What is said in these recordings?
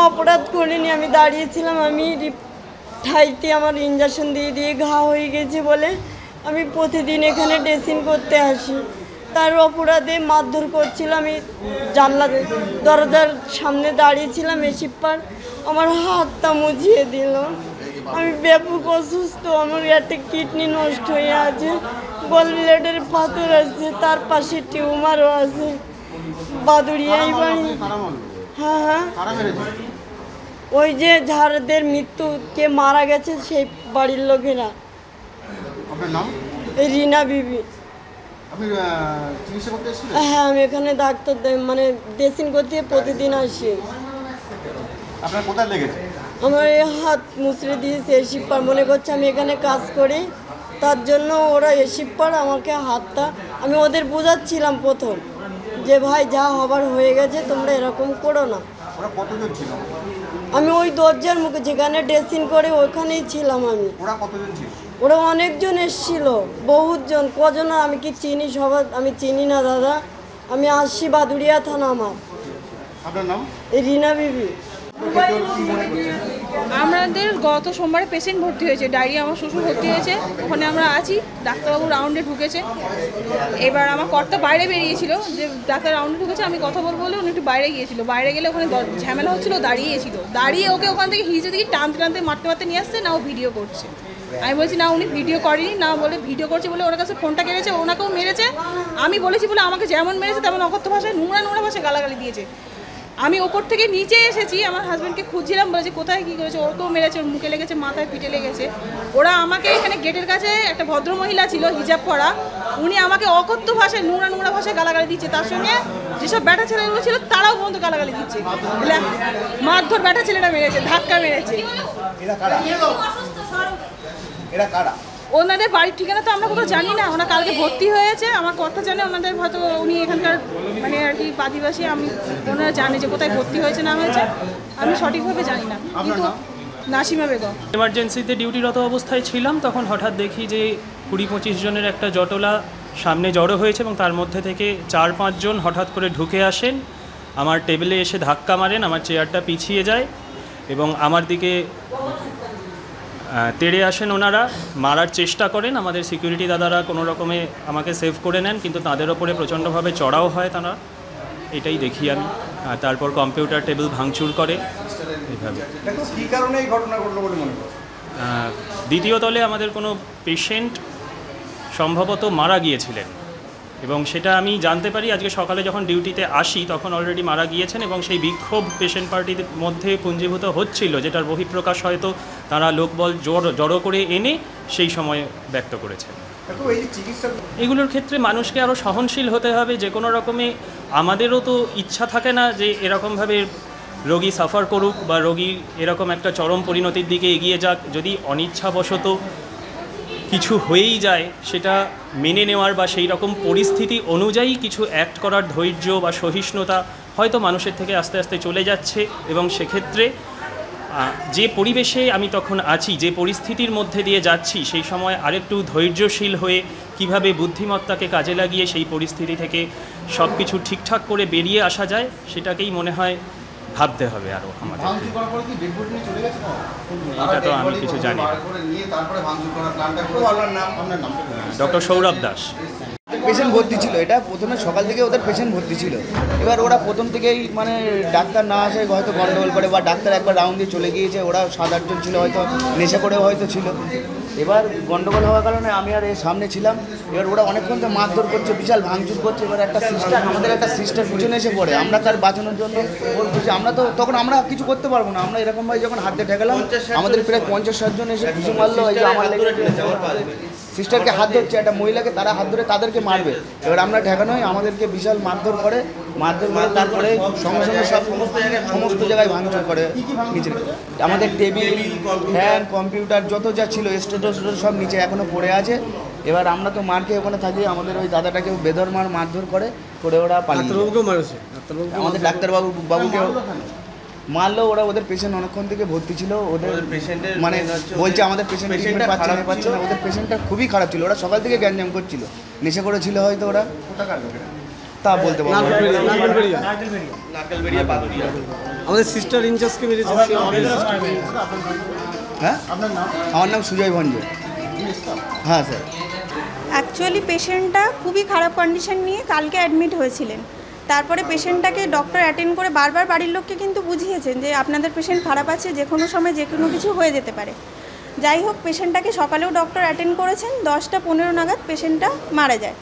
অপরাধ করিনি, আমি দাঁড়িয়েছিলাম। আমি ঠাইতে আমার ইঞ্জেকশন দিয়ে দিয়ে ঘা হয়ে গেছে বলে আমি প্রতিদিন এখানে ড্রেসিং করতে আসি। তার অপরাধে মারধর করছিল। আমি জানলা দরজার সামনে দাঁড়িয়েছিলাম, এসিপার আমার হাতটা মুছিয়ে দিল। আমি ব্যাপক অসুস্থ, আমার একটা কিডনি নষ্ট হয়ে আছে, গলব্লাডারের পাথর আছে, তার পাশে টিউমারও আছে। বাদুড়িয়াই বাড়ি। হ্যাঁ হ্যাঁ, ওই যে যাদের মৃত্যু কে মারা গেছে সেই বাড়ির লোকেরা। রিনা বিবি। হ্যাঁ, আমি এখানে ডাক্তার মানে ড্রেসিং করতে প্রতিদিন আসি। আপনার কোথায় লেগেছে? আমার এই হাত মুচড়ে দিয়েছে এসিপার, মনে করছে আমি এখানে কাজ করি, তার জন্য ওরা এসিপার আমাকে হাতটা, আমি ওদের বোঝাচ্ছিলাম প্রথম যে ভাই যা হবার হয়ে গেছে, তোমরা এরকম করো না। ওরা কতজন ছিল? আমি ওই দরজার মুখে যেখানে ড্রেসিং করে ওখানেই ছিলাম আমি। ওরা কতজন ছিল? ওরা অনেকজন এসেছিল, বহুতজন। কজন আমি কি চিনি সবার? আমি চিনি না দাদা। আমি আসছি বাদুড়িয়া থানা। আমার আপনার নাম? রিনা বিবি। আমাদের গত সোমবারে পেশেন্ট ভর্তি হয়েছে, ডায়রিয়া। আমার শ্বশুর ভর্তি হয়েছে, ওখানে আমরা আছি। ডাক্তারবাবু রাউন্ডে ঢুকেছে। এবার আমার কর্তা বাইরে বেরিয়েছিল, যে ডাক্তার রাউন্ডে ঢুকেছে, আমি কথা বলবো বলে উনি একটু বাইরে গিয়েছিল। বাইরে গেলে ওখানে ঝামেলা হচ্ছিলো, দাঁড়িয়েছিল। দাঁড়িয়ে ওকে ওখান থেকে হিজে দিকে টানতে টানতে মারতে মারতে নিয়ে আসছে। না ও ভিডিও করছে। আমি বলছি না উনি ভিডিও করেনি, না বলে ভিডিও করছে বলে ওর কাছে ফোনটা কেড়েছে, ওনাকেও মেরেছে। আমি বলেছি বলে আমাকে যেমন মেরেছে তেমন অকথ্য ভাষায় নোংরা নোংরা ভাষায় গালাগালি দিয়েছে। আমি ওপর থেকে নিচে এসেছি, আমার হাজব্যান্ডকে খুঁজছিলাম, বলেছি কোথায় কী করেছে। ওকেও মেরেছে, ওর মুখে লেগেছে, মাথায় পিঠে লেগেছে। ওরা আমাকে এখানে গেটের কাছে একটা ভদ্রমহিলা ছিল হিজাব পরা, উনি আমাকে অকথ্য ভাষায় নোংরা নোংরা ভাষায় গালাগালি দিচ্ছে। তার সঙ্গে যেসব ব্যাটা ছেলেগুলো ছিল তারাও পর্যন্ত গালাগালি দিচ্ছে। মারধর ব্যাটা ছেলেটা মেরেছে, ধাক্কা মেরেছে। ওনাদের বাড়ির ঠিকানা তো আমরা কোথাও জানি না। ওনারা কালকে ভর্তি হয়েছে, আমার কথা জানে। ওনাদের হয়তো উনি এখানকার মানে আর কি আদিবাসী, আমি ওনারা জানে যে কোথায় ভর্তি হয়েছে না হয়েছে, আমি সঠিকভাবে জানি না। কিন্তু নাসিমা বেগম। এমার্জেন্সিতে ডিউটিরত অবস্থায় ছিলাম, তখন হঠাৎ দেখি যে 20-25 জনের একটা জটলা সামনে জড়ো হয়েছে এবং তার মধ্যে থেকে 4-5 জন হঠাৎ করে ঢুকে আসেন, আমার টেবিলে এসে ধাক্কা মারেন, আমার চেয়ারটা পিছিয়ে যায় এবং আমার দিকে তেড়ে আসেন। ওনারা মারার চেষ্টা করেন। আমাদের সিকিউরিটি দাদারা কোনো রকমে আমাকে সেভ করে নেন, কিন্তু তাদের ওপরে প্রচণ্ডভাবে চড়াও হয় তারা, এটাই দেখি আমি। তারপর কম্পিউটার টেবিল ভাঙচুর করে এইভাবে। কী কারণে এই ঘটনা ঘটলো বলে মনে করছেন? দ্বিতীয় তলে আমাদের কোনো পেশেন্ট সম্ভবত মারা গিয়েছিলেন এবং সেটা আমি জানতে পারি আজকে সকালে যখন ডিউটিতে আসি, তখন অলরেডি মারা গিয়েছেন এবং সেই বিক্ষোভ পেশেন্ট পার্টির মধ্যে পুঞ্জীভূত হচ্ছিল, যেটার বহিঃপ্রকাশ হয়তো তারা লোকবল জড়ো করে এনে সেই সময় ব্যক্ত করেছেন। এগুলোর ক্ষেত্রে মানুষকে আরও সহনশীল হতে হবে। যে কোনো রকমে আমাদেরও তো ইচ্ছা থাকে না যে এরকমভাবে রোগী সাফার করুক বা রোগী এরকম একটা চরম পরিণতির দিকে এগিয়ে যাক। যদি অনিচ্ছাবশত কিছু হয়েই যায়, সেটা মেনে নেওয়ার বা সেই রকম পরিস্থিতি অনুযায়ী কিছু অ্যাক্ট করার ধৈর্য বা সহিষ্ণুতা হয়তো মানুষের থেকে আস্তে আস্তে চলে যাচ্ছে। এবং সেক্ষেত্রে যে পরিবেশে আমি তখন আছি, যে পরিস্থিতির মধ্যে দিয়ে যাচ্ছি, সেই সময় আরেকটু ধৈর্যশীল হয়ে কিভাবে বুদ্ধিমত্তাকে কাজে লাগিয়ে সেই পরিস্থিতি থেকে সব কিছু ঠিকঠাক করে বেরিয়ে আসা যায়, সেটাকেই মনে হয় ভাবতে হবে আরও আমাদের। এটা তো আমি কিছু জানি না। ডক্টর সৌরভ দাস। পেশেন্ট ভর্তি ছিল, এটা প্রথমে সকাল থেকে ওদের পেশেন্ট ভর্তি ছিল। এবার ওরা প্রথম থেকেই মানে ডাক্তার না আসে হয়তো গন্ডগোল করে, বা ডাক্তার একবার রাউন্ড দিয়ে চলে গিয়েছে। ওরা 7-8 জন ছিল, হয়তো নেশা করেও হয়তো ছিল। এবার গন্ডগোল হওয়ার কারণে আমি আর এর সামনে ছিলাম। এবার ওরা অনেকক্ষণ তো মারধর করছে, বিশাল ভাঙচুর করছে। এবার একটা সিস্টার, আমাদের একটা সিস্টার পিছনে এসে পড়ে। আমরা তার বাঁচানোর জন্য বলতেছি, আমরা তো তখন আমরা কিছু করতে পারবো না। আমরা এরকমভাবে যখন হাতে ঠেকালাম, আমাদের প্রায় 50-60 জন এসে ঘুষি মারলো। এই যে আমার সিস্টারকে হাত ধরছে, একটা মহিলাকে তারা হাত ধরে তাদেরকে মারবে। এবার আমরা ঠেকানোই আমাদেরকে বিশাল মারধর করে। তারপরে সঙ্গে সঙ্গে সমস্ত জায়গায় ভাঙচুর করে। নিচে আমাদের টেবিল, ফ্যান, কম্পিউটার যত যা ছিল, স্টেটস সব নিচে এখনও পড়ে আছে। এবার আমরা তো মারকে ওখানে থাকি, আমাদের ওই দাদাটাকেও বেধড় মারধর করে ওরা পালিয়ে। আমাদের ডাক্তারবাবুকেও মারলো ওরা। ওদের পেশেন্ট অনেকক্ষণ থেকে ভর্তি ছিল, ওদের পেশেন্টের মানে বলছে আমাদের পেশেন্ট পাচ্ছে না। ওদের পেশেন্টটা খুবই খারাপ ছিল। ওরা সকাল থেকে গ্যাঞ্জাম করছিল, নেশা করেছিল হয়তো ওরা, তা বলতে পারবো। আমাদের সিস্টার ইনচার্জকে মেরেছে। হ্যাঁ, আপনার নাম? আমার নাম সুজয় ভঞ্জ। হ্যাঁ স্যার। অ্যাকচুয়ালি পেশেন্টটা খুবই খারাপ কন্ডিশন নিয়ে কালকে অ্যাডমিট হয়েছিলেন। তারপরে পেশেন্টটাকে ডক্টর অ্যাটেন্ড করে বারবার বাড়ির লোককে কিন্তু বুঝিয়েছেন যে আপনাদের পেশেন্ট খারাপ আছে, যে কোনো সময় যে কোনো কিছু হয়ে যেতে পারে। যাই হোক, পেশেন্টটাকে সকালেও ডক্টর অ্যাটেন্ড করেছেন। 10:15 নাগাদ পেশেন্টটা মারা যায়।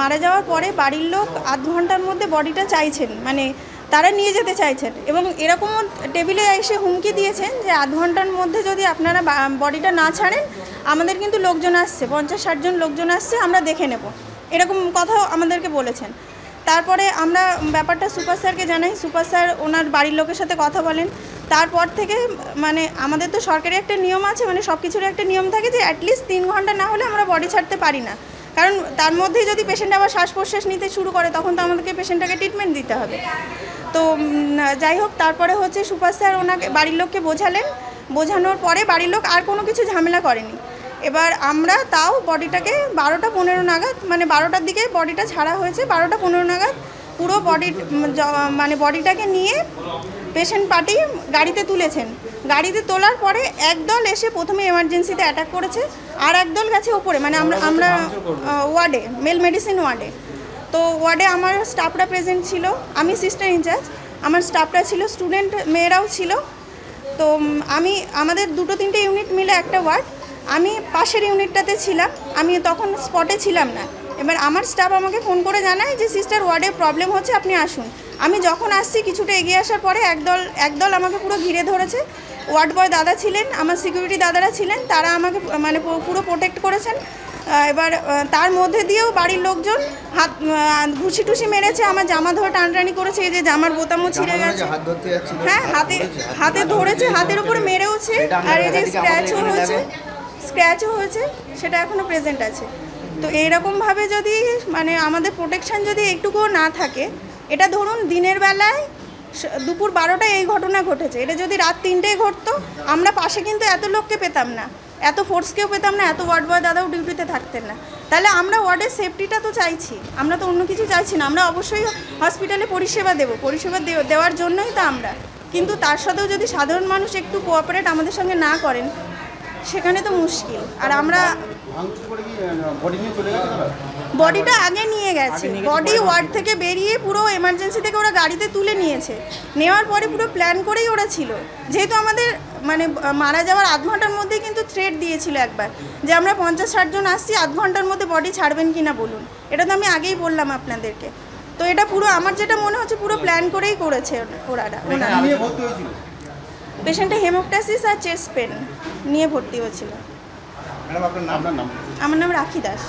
মারা যাওয়ার পরে বাড়ির লোক আধ ঘন্টার মধ্যে বডিটা চাইছেন, মানে তারা নিয়ে যেতে চাইছেন, এবং এরকমও টেবিলে এসে হুমকি দিয়েছেন যে আধ ঘন্টার মধ্যে যদি আপনারা বডিটা না ছাড়েন আমাদের কিন্তু লোকজন আসছে, 50-60 জন লোকজন আসছে, আমরা দেখে নেব, এরকম কথাও আমাদেরকে বলেছেন। তারপরে আমরা ব্যাপারটা সুপার স্যারকে জানাই। সুপার স্যার ওনার বাড়ির লোকের সাথে কথা বলেন। তারপর থেকে মানে আমাদের তো সরকারি একটা নিয়ম আছে, মানে সব কিছুর একটা নিয়ম থাকে যে অ্যাটলিস্ট 3 ঘন্টা না হলে আমরা বডি ছাড়তে পারি না, কারণ তার মধ্যেই যদি পেশেন্ট আবার শ্বাস প্রশ্বাস নিতে শুরু করে তখন তো আমাদেরকে পেশেন্টটাকে ট্রিটমেন্ট দিতে হবে। তো যাই হোক, তারপরে হচ্ছে সুপার স্যার ওনাকে বাড়ির লোককে বোঝালেন। বোঝানোর পরে বাড়ির লোক আর কোনো কিছু ঝামেলা করেনি। এবার আমরা তাও বডিটাকে 12:15 নাগাদ, মানে 12টার দিকে বডিটা ছাড়া হয়েছে, 12:15 নাগাদ পুরো মানে বডিটাকে নিয়ে পেশেন্ট পার্টি গাড়িতে তুলেছেন। গাড়িতে তোলার পরে একদল এসে প্রথমে এমার্জেন্সিতে অ্যাটাক করেছে, আর একদল গেছে ওপরে, মানে আমরা ওয়ার্ডে, মেল মেডিসিন ওয়ার্ডে। তো ওয়ার্ডে আমার স্টাফরা প্রেজেন্ট ছিল, আমি সিস্টার ইনচার্জ, আমার স্টাফরা ছিল, স্টুডেন্ট মেয়েরাও ছিল। তো আমাদের 2-3টে ইউনিট মিলে একটা ওয়ার্ড, আমি পাশের ইউনিটটাতে ছিলাম, আমি তখন স্পটে ছিলাম না। এবার আমার স্টাফ আমাকে ফোন করে জানায় যে সিস্টার ওয়ার্ডে প্রবলেম হচ্ছে, আপনি আসুন। আমি যখন আসছি কিছুটা এগিয়ে আসার পরে একদল আমাকে পুরো ঘিরে ধরেছে। ওয়ার্ড বয় দাদা ছিলেন, আমার সিকিউরিটি দাদারা ছিলেন, তারা আমাকে মানে পুরো প্রোটেক্ট করেছেন। এবার তার মধ্যে দিয়েও বাড়ির লোকজন হাত ঘুষি টুসি মেরেছে, আমার জামা ধরে টানটানি করেছে, এই যে জামার বোতামও ছিঁড়ে গেছে। হ্যাঁ, হাতে ধরেছে, হাতের উপরে মেরেওছে, আর এই যে স্ক্র্যাচও হয়েছে, সেটা এখনও প্রেজেন্ট আছে। তো এইরকমভাবে যদি মানে আমাদের প্রোটেকশান যদি একটুকুও না থাকে, এটা ধরুন দিনের বেলায় দুপুর 12টায় এই ঘটনা ঘটেছে, এটা যদি রাত 3টায় ঘটতো আমরা পাশে কিন্তু এত লোককে পেতাম না, এত ফোর্সকেও পেতাম না, এত ওয়ার্ড বয় দাদাও ডিউটিতে থাকতেন না। তাহলে আমরা ওয়ার্ডের সেফটিটা তো চাইছি, আমরা তো অন্য কিছু চাইছি না। আমরা অবশ্যই হসপিটালে পরিষেবা দেবো, পরিষেবা দেওয়ার জন্যই তো আমরা, কিন্তু তার সাথেও যদি সাধারণ মানুষ একটু কোঅপারেট আমাদের সঙ্গে না করেন সেখানে তো মুশকিল। আর আমরা বডিটা আগে নিয়ে গেছে, বডি ওয়ার্ড থেকে বেরিয়ে পুরো এমার্জেন্সি থেকে ওরা গাড়িতে তুলে নিয়েছে। নেওয়ার পরে পুরো প্ল্যান করেই ওরা ছিল, যেহেতু আমাদের মানে মারা যাওয়ার আধ ঘন্টার মধ্যেই কিন্তু থ্রেট দিয়েছিল একবার যে আমরা 50-60 জন আসছি, আধ ঘন্টার মধ্যে বডি ছাড়বেন কি না বলুন। এটা তো আমি আগেই বললাম আপনাদেরকে। তো এটা পুরো আমার যেটা মনে হচ্ছে পুরো প্ল্যান করেই করেছে ওনারা। পেশেন্টে হেমোপ্টাসিস আর চেস্ট পেন নিয়ে ভর্তি হয়েছিল। আপনার নাম? আমার নাম রাখি দাস।